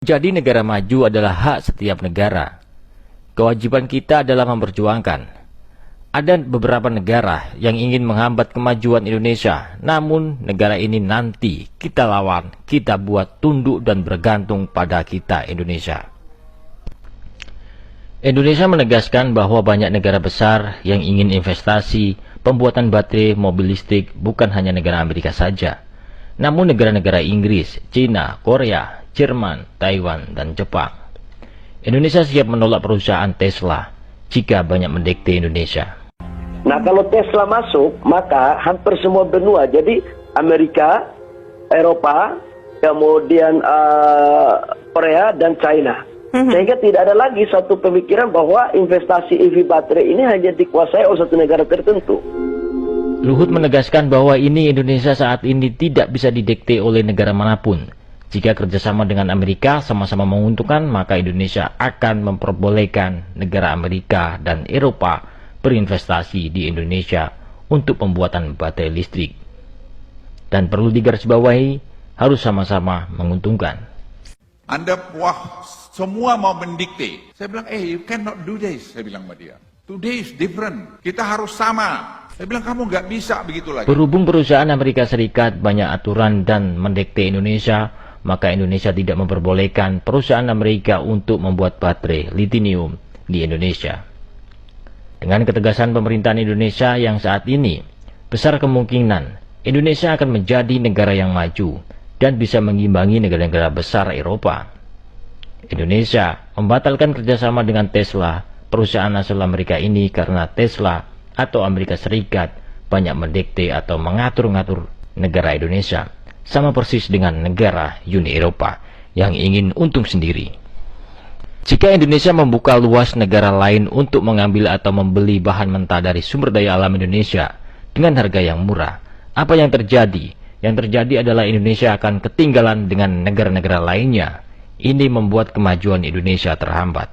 Jadi negara maju adalah hak setiap negara. Kewajiban kita adalah memperjuangkan. Ada beberapa negara yang ingin menghambat kemajuan Indonesia, namun negara ini nanti kita lawan, kita buat tunduk dan bergantung pada kita Indonesia. Indonesia menegaskan bahwa banyak negara besar yang ingin investasi pembuatan baterai mobil listrik, bukan hanya negara Amerika saja, namun negara-negara Inggris, Cina, Korea, Jerman, Taiwan, dan Jepang. Indonesia siap menolak perusahaan Tesla jika banyak mendikte Indonesia. Nah, kalau Tesla masuk, maka hampir semua benua, jadi Amerika, Eropa, kemudian Korea, dan China. Sehingga tidak ada lagi satu pemikiran bahwa investasi EV baterai ini hanya dikuasai oleh satu negara tertentu. Luhut menegaskan bahwa ini Indonesia saat ini tidak bisa didikte oleh negara manapun. Jika kerjasama dengan Amerika sama-sama menguntungkan, maka Indonesia akan memperbolehkan negara Amerika dan Eropa berinvestasi di Indonesia untuk pembuatan baterai listrik. Dan perlu digarisbawahi, harus sama-sama menguntungkan. Anda semua mau mendikte. Saya bilang, you cannot do this. Saya bilang sama dia. Today is different. Kita harus sama. Saya bilang, kamu nggak bisa begitu lagi. Berhubung perusahaan Amerika Serikat banyak aturan dan mendikte Indonesia, maka Indonesia tidak memperbolehkan perusahaan Amerika untuk membuat baterai lithium di Indonesia. Dengan ketegasan pemerintahan Indonesia yang saat ini, besar kemungkinan Indonesia akan menjadi negara yang maju dan bisa mengimbangi negara-negara besar Eropa. Indonesia membatalkan kerjasama dengan Tesla, perusahaan asal Amerika ini, karena Tesla atau Amerika Serikat banyak mendikte atau mengatur-ngatur negara Indonesia, sama persis dengan negara Uni Eropa yang ingin untung sendiri. Jika Indonesia membuka luas negara lain untuk mengambil atau membeli bahan mentah dari sumber daya alam Indonesia dengan harga yang murah, apa yang terjadi? Yang terjadi adalah Indonesia akan ketinggalan dengan negara-negara lainnya. Ini membuat kemajuan Indonesia terhambat.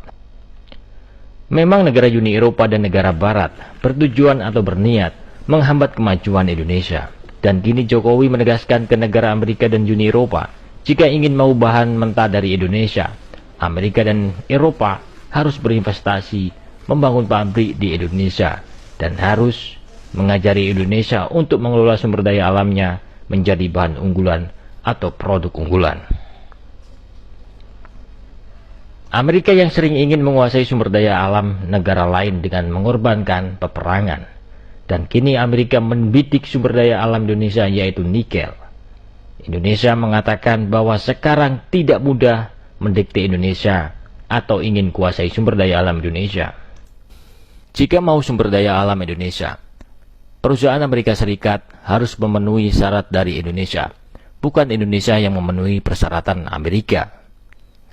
Memang negara Uni Eropa dan negara Barat bertujuan atau berniat menghambat kemajuan Indonesia. Dan kini Jokowi menegaskan ke negara Amerika dan Uni Eropa, jika ingin mau bahan mentah dari Indonesia, Amerika dan Eropa harus berinvestasi membangun pabrik di Indonesia dan harus mengajari Indonesia untuk mengelola sumber daya alamnya menjadi bahan unggulan atau produk unggulan. Amerika yang sering ingin menguasai sumber daya alam negara lain dengan mengorbankan peperangan, dan kini Amerika membidik sumber daya alam Indonesia yaitu nikel. Indonesia mengatakan bahwa sekarang tidak mudah mendikte Indonesia atau ingin kuasai sumber daya alam Indonesia. Jika mau sumber daya alam Indonesia, perusahaan Amerika Serikat harus memenuhi syarat dari Indonesia, bukan Indonesia yang memenuhi persyaratan Amerika.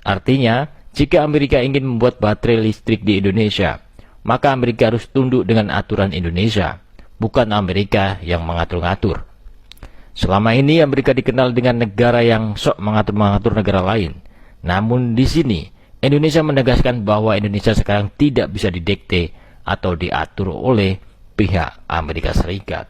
Artinya, jika Amerika ingin membuat baterai listrik di Indonesia, maka Amerika harus tunduk dengan aturan Indonesia, bukan Amerika yang mengatur-ngatur. Selama ini Amerika dikenal dengan negara yang sok mengatur-mengatur negara lain. Namun di sini Indonesia menegaskan bahwa Indonesia sekarang tidak bisa didikte atau diatur oleh pihak Amerika Serikat.